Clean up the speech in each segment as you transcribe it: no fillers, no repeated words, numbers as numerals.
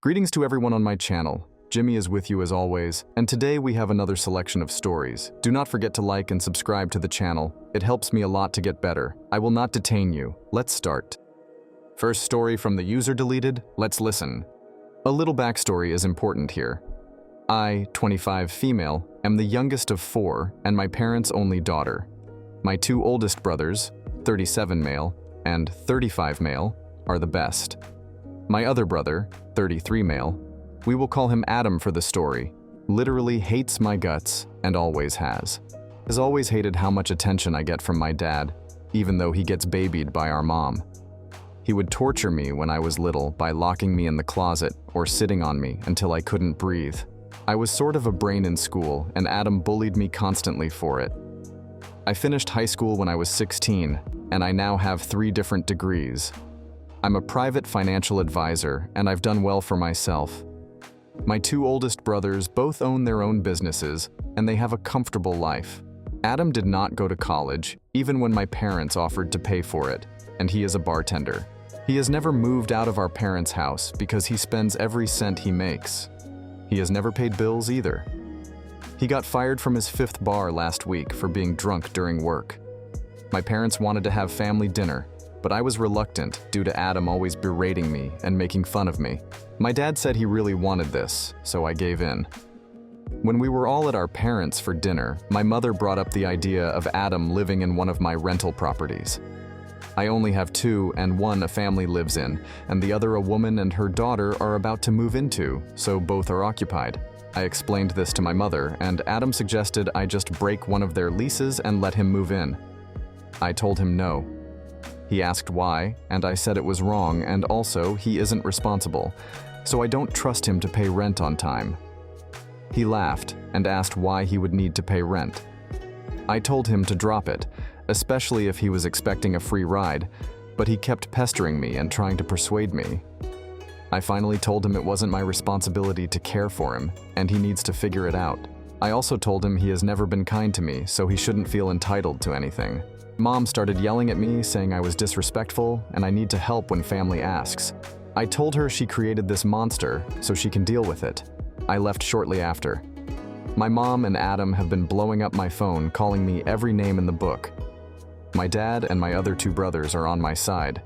Greetings to everyone on my channel. Jimmy is with you as always, and today we have another selection of stories. Do not forget to like and subscribe to the channel. It helps me a lot to get better. I will not detain you. Let's start. First story from the user deleted. Let's listen. A little backstory is important here. I, 25 female, am the youngest of 4 and my parents' only daughter. My 2 oldest brothers, 37 male and 35 male, are the best. My other brother, 33 male, we will call him Adam for the story, literally hates my guts and always has. Has always hated how much attention I get from my dad, even though he gets babied by our mom. He would torture me when I was little by locking me in the closet or sitting on me until I couldn't breathe. I was sort of a brain in school, and Adam bullied me constantly for it. I finished high school when I was 16, and I now have 3 different degrees. I'm a private financial advisor, and I've done well for myself. My 2 oldest brothers both own their own businesses, and they have a comfortable life. Adam did not go to college, even when my parents offered to pay for it, and he is a bartender. He has never moved out of our parents' house because he spends every cent he makes. He has never paid bills either. He got fired from his 5th bar last week for being drunk during work. My parents wanted to have family dinner, but I was reluctant due to Adam always berating me and making fun of me. My dad said he really wanted this, so I gave in. When we were all at our parents' for dinner, my mother brought up the idea of Adam living in one of my rental properties. I only have 2, and one a family lives in, and the other a woman and her daughter are about to move into, so both are occupied. I explained this to my mother, and Adam suggested I just break one of their leases and let him move in. I told him no. He asked why, and I said it was wrong, and also he isn't responsible, so I don't trust him to pay rent on time. He laughed and asked why he would need to pay rent. I told him to drop it, especially if he was expecting a free ride, but he kept pestering me and trying to persuade me. I finally told him it wasn't my responsibility to care for him, and he needs to figure it out. I also told him he has never been kind to me, so he shouldn't feel entitled to anything. Mom started yelling at me, saying I was disrespectful and I need to help when family asks. I told her she created this monster so she can deal with it. I left shortly after. My mom and Adam have been blowing up my phone, calling me every name in the book. My dad and my other 2 brothers are on my side.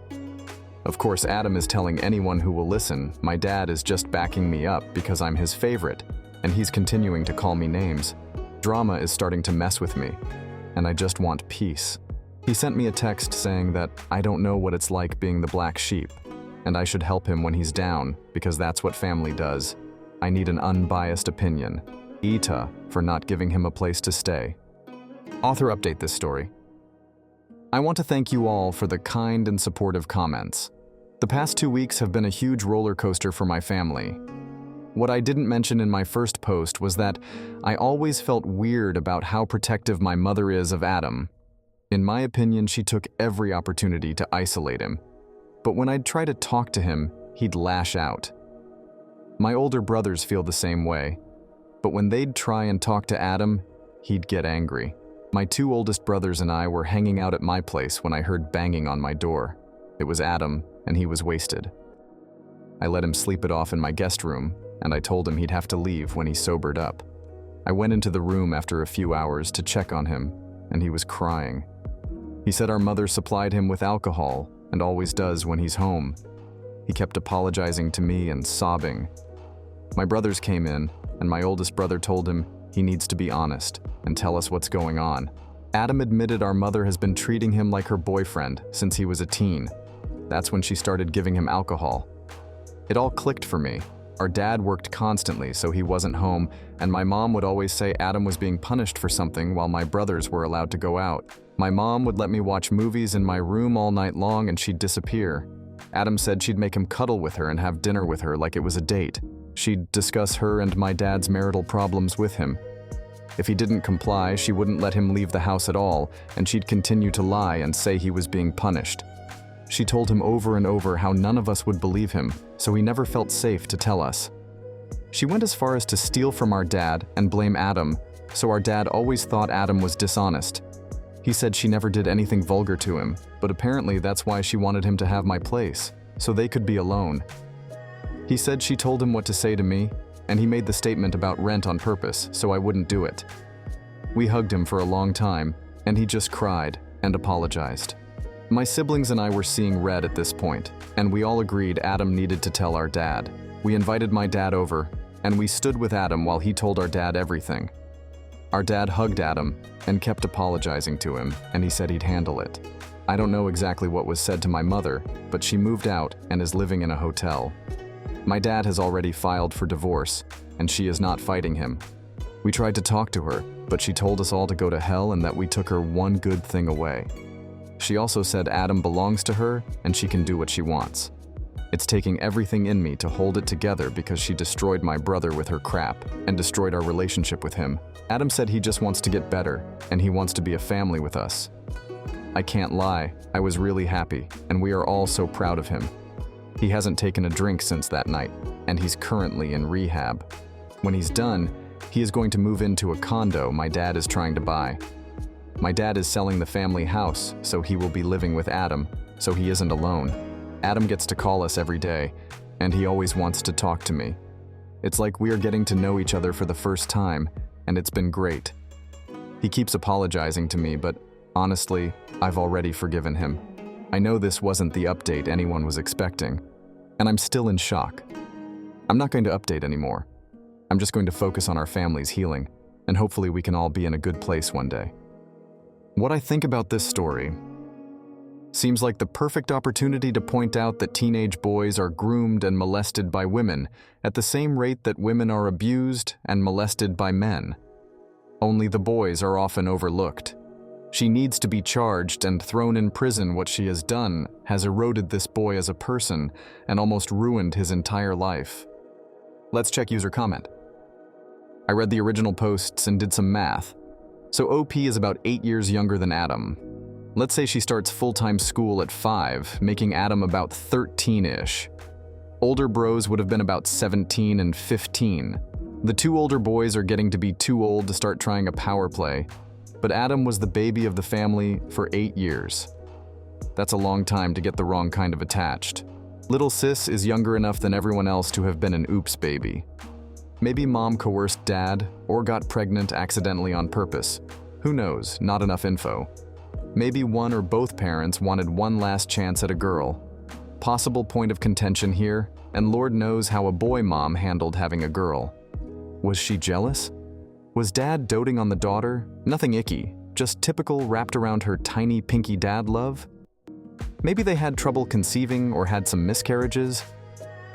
Of course, Adam is telling anyone who will listen my dad is just backing me up because I'm his favorite, and he's continuing to call me names. Drama is starting to mess with me, and I just want peace. He sent me a text saying that I don't know what it's like being the black sheep, and I should help him when he's down because that's what family does. I need an unbiased opinion. AITAH for not giving him a place to stay. Author update this story. I want to thank you all for the kind and supportive comments. The past 2 weeks have been a huge roller coaster for my family. What I didn't mention in my first post was that I always felt weird about how protective my mother is of Adam. In my opinion, she took every opportunity to isolate him. But when I'd try to talk to him, he'd lash out. My older brothers feel the same way. But when they'd try and talk to Adam, he'd get angry. My 2 oldest brothers and I were hanging out at my place when I heard banging on my door. It was Adam, and he was wasted. I let him sleep it off in my guest room, and I told him he'd have to leave when he sobered up. I went into the room after a few hours to check on him, and he was crying. He said our mother supplied him with alcohol, and always does when he's home. He kept apologizing to me and sobbing. My brothers came in, and my oldest brother told him he needs to be honest and tell us what's going on. Adam admitted our mother has been treating him like her boyfriend since he was a teen. That's when she started giving him alcohol. It all clicked for me. Our dad worked constantly, so he wasn't home, and my mom would always say Adam was being punished for something while my brothers were allowed to go out. My mom would let me watch movies in my room all night long and she'd disappear. Adam said she'd make him cuddle with her and have dinner with her like it was a date. She'd discuss her and my dad's marital problems with him. If he didn't comply, she wouldn't let him leave the house at all, and she'd continue to lie and say he was being punished. She told him over and over how none of us would believe him, so he never felt safe to tell us. She went as far as to steal from our dad and blame Adam, so our dad always thought Adam was dishonest. He said she never did anything vulgar to him, but apparently that's why she wanted him to have my place, so they could be alone. He said she told him what to say to me, and he made the statement about rent on purpose so I wouldn't do it. We hugged him for a long time, and he just cried and apologized. My siblings and I were seeing red at this point, and we all agreed Adam needed to tell our dad. We invited my dad over, and we stood with Adam while he told our dad everything. Our dad hugged Adam and kept apologizing to him, and he said he'd handle it. I don't know exactly what was said to my mother, but she moved out and is living in a hotel. My dad has already filed for divorce, and she is not fighting him. We tried to talk to her, but she told us all to go to hell and that we took her one good thing away. She also said Adam belongs to her and she can do what she wants. It's taking everything in me to hold it together because she destroyed my brother with her crap and destroyed our relationship with him. Adam said he just wants to get better and he wants to be a family with us. I can't lie, I was really happy, and we are all so proud of him. He hasn't taken a drink since that night, and he's currently in rehab. When he's done, he is going to move into a condo my dad is trying to buy. My dad is selling the family house, so he will be living with Adam, so he isn't alone. Adam gets to call us every day, and he always wants to talk to me. It's like we are getting to know each other for the first time, and it's been great. He keeps apologizing to me, but honestly, I've already forgiven him. I know this wasn't the update anyone was expecting, and I'm still in shock. I'm not going to update anymore. I'm just going to focus on our family's healing, and hopefully we can all be in a good place one day. What I think about this story seems like the perfect opportunity to point out that teenage boys are groomed and molested by women at the same rate that women are abused and molested by men. Only the boys are often overlooked. She needs to be charged and thrown in prison. What she has done has eroded this boy as a person and almost ruined his entire life. Let's check user comment. I read the original posts and did some math. So OP is about 8 years younger than Adam. Let's say she starts full-time school at 5, making Adam about 13-ish. Older bros would have been about 17 and 15. The two older boys are getting to be too old to start trying a power play, but Adam was the baby of the family for 8 years. That's a long time to get the wrong kind of attached. Little sis is younger enough than everyone else to have been an oops baby. Maybe mom coerced dad or got pregnant accidentally on purpose. Who knows, not enough info. Maybe one or both parents wanted one last chance at a girl. Possible point of contention here, and Lord knows how a boy mom handled having a girl. Was she jealous? Was dad doting on the daughter? Nothing icky, just typical wrapped around her tiny pinky dad love? Maybe they had trouble conceiving or had some miscarriages.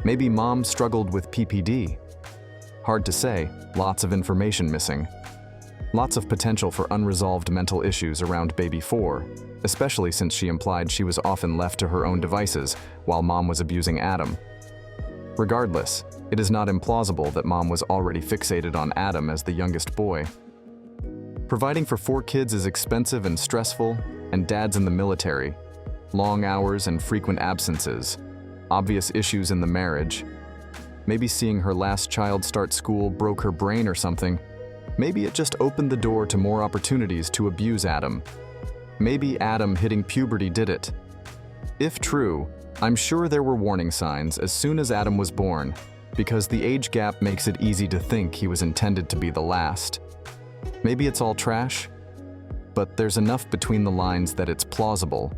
Maybe mom struggled with PPD. Hard to say, lots of information missing. Lots of potential for unresolved mental issues around baby 4, especially since she implied she was often left to her own devices while mom was abusing Adam. Regardless, it is not implausible that mom was already fixated on Adam as the youngest boy. Providing for 4 kids is expensive and stressful, and dad's in the military. Long hours and frequent absences. Obvious issues in the marriage. Maybe seeing her last child start school broke her brain or something. Maybe it just opened the door to more opportunities to abuse Adam. Maybe Adam hitting puberty did it. If true, I'm sure there were warning signs as soon as Adam was born, because the age gap makes it easy to think he was intended to be the last. Maybe it's all trash, but there's enough between the lines that it's plausible.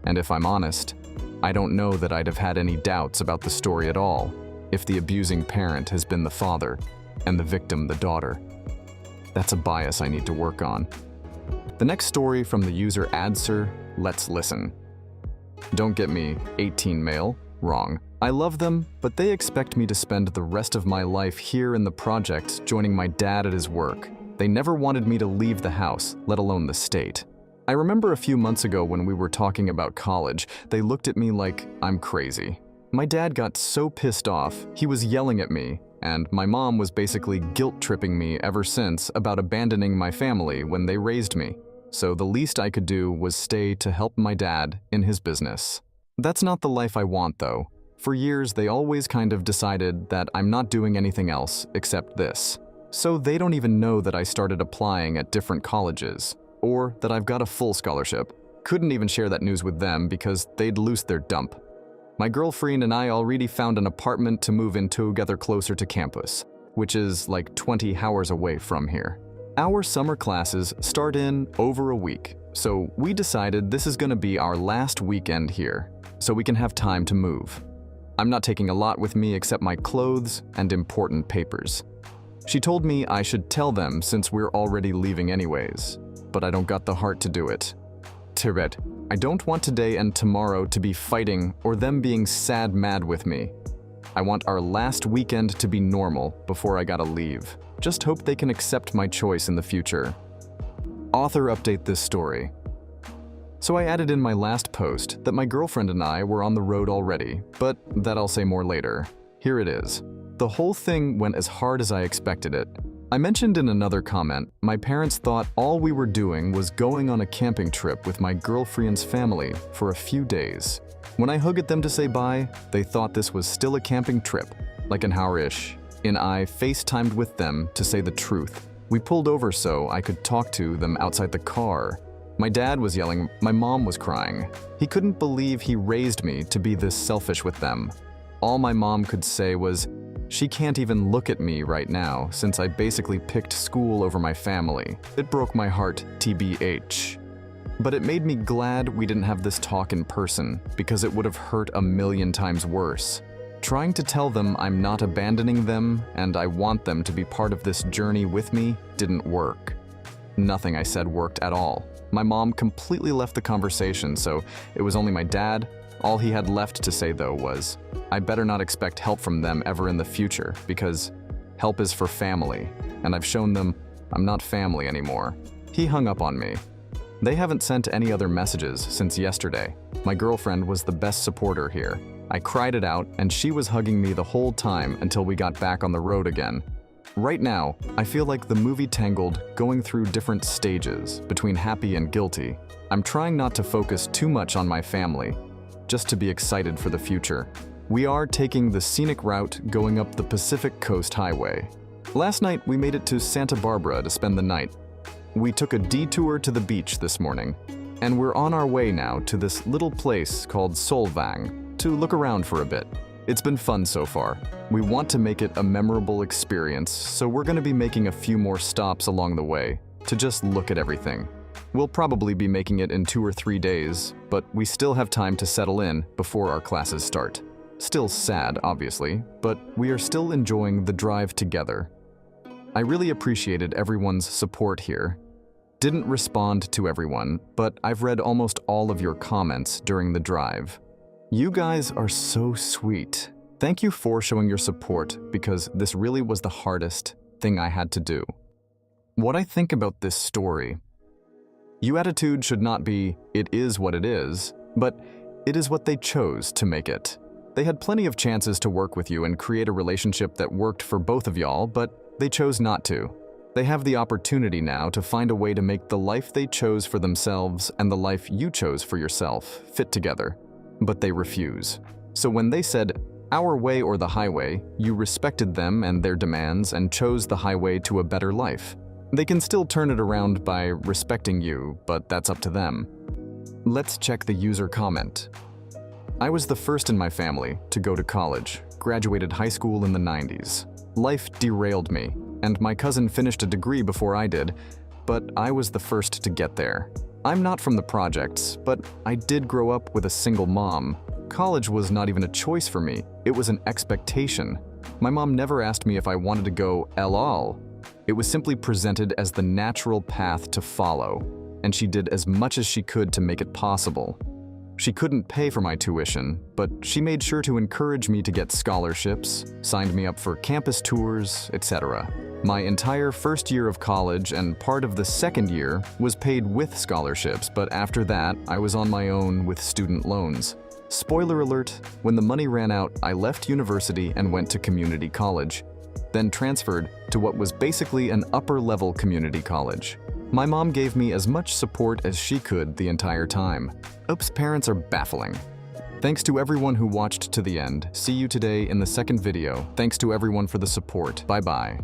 And if I'm honest, I don't know that I'd have had any doubts about the story at all if the abusing parent has been the father and the victim the daughter. That's a bias I need to work on. The next story from the user Adsir, let's listen. Don't get me 18 male, wrong. I love them, but they expect me to spend the rest of my life here in the projects joining my dad at his work. They never wanted me to leave the house, let alone the state. I remember a few months ago when we were talking about college, they looked at me like I'm crazy. My dad got so pissed off, he was yelling at me, and my mom was basically guilt-tripping me ever since about abandoning my family when they raised me. So the least I could do was stay to help my dad in his business. That's not the life I want, though. For years, they always kind of decided that I'm not doing anything else except this. So they don't even know that I started applying at different colleges, or that I've got a full scholarship. Couldn't even share that news with them because they'd lose their dump. My girlfriend and I already found an apartment to move in together closer to campus, which is like 20 hours away from here. Our summer classes start in over a week, so we decided this is gonna be our last weekend here, so we can have time to move. I'm not taking a lot with me except my clothes and important papers. She told me I should tell them since we're already leaving anyways, but I don't got the heart to do it. Tiret, I don't want today and tomorrow to be fighting or them being sad mad with me. I want our last weekend to be normal before I gotta leave. Just hope they can accept my choice in the future. Author update this story. So I added in my last post that my girlfriend and I were on the road already, but that I'll say more later. Here it is. The whole thing went as hard as I expected it. I mentioned in another comment, my parents thought all we were doing was going on a camping trip with my girlfriend's family for a few days. When I hugged them to say bye, they thought this was still a camping trip, like an hour-ish. And I FaceTimed with them to say the truth. We pulled over so I could talk to them outside the car. My dad was yelling, my mom was crying. He couldn't believe he raised me to be this selfish with them. All my mom could say was, she can't even look at me right now since I basically picked school over my family. It broke my heart, TBH. But it made me glad we didn't have this talk in person because it would have hurt a million times worse. Trying to tell them I'm not abandoning them and I want them to be part of this journey with me didn't work. Nothing I said worked at all. My mom completely left the conversation, so it was only my dad. All he had left to say though was, I better not expect help from them ever in the future because help is for family, and I've shown them I'm not family anymore. He hung up on me. They haven't sent any other messages since yesterday. My girlfriend was the best supporter here. I cried it out and she was hugging me the whole time until we got back on the road again. Right now, I feel like the movie Tangled going through different stages between happy and guilty. I'm trying not to focus too much on my family, just to be excited for the future. We are taking the scenic route going up the Pacific Coast Highway. Last night, we made it to Santa Barbara to spend the night. We took a detour to the beach this morning, and we're on our way now to this little place called Solvang to look around for a bit. It's been fun so far. We want to make it a memorable experience, so we're going to be making a few more stops along the way to just look at everything. We'll probably be making it in 2 or 3 days, but we still have time to settle in before our classes start. Still sad, obviously, but we are still enjoying the drive together. I really appreciated everyone's support here. Didn't respond to everyone, but I've read almost all of your comments during the drive. You guys are so sweet. Thank you for showing your support because this really was the hardest thing I had to do. What I think about this story. Your attitude should not be, it is what it is, but it is what they chose to make it. They had plenty of chances to work with you and create a relationship that worked for both of y'all, but they chose not to. They have the opportunity now to find a way to make the life they chose for themselves and the life you chose for yourself fit together, but they refuse. So when they said, our way or the highway, you respected them and their demands and chose the highway to a better life. They can still turn it around by respecting you, but that's up to them. Let's check the user comment. I was the first in my family to go to college, graduated high school in the 90s. Life derailed me, and my cousin finished a degree before I did, but I was the first to get there. I'm not from the projects, but I did grow up with a single mom. College was not even a choice for me, it was an expectation. My mom never asked me if I wanted to go all. It was simply presented as the natural path to follow, and she did as much as she could to make it possible. She couldn't pay for my tuition, but she made sure to encourage me to get scholarships, signed me up for campus tours, etc. My entire first year of college and part of the second year was paid with scholarships, but after that, I was on my own with student loans. Spoiler alert, when the money ran out, I left university and went to community college, then transferred to what was basically an upper-level community college. My mom gave me as much support as she could the entire time. Oops, parents are baffling. Thanks to everyone who watched to the end. See you today in the second video. Thanks to everyone for the support. Bye-bye.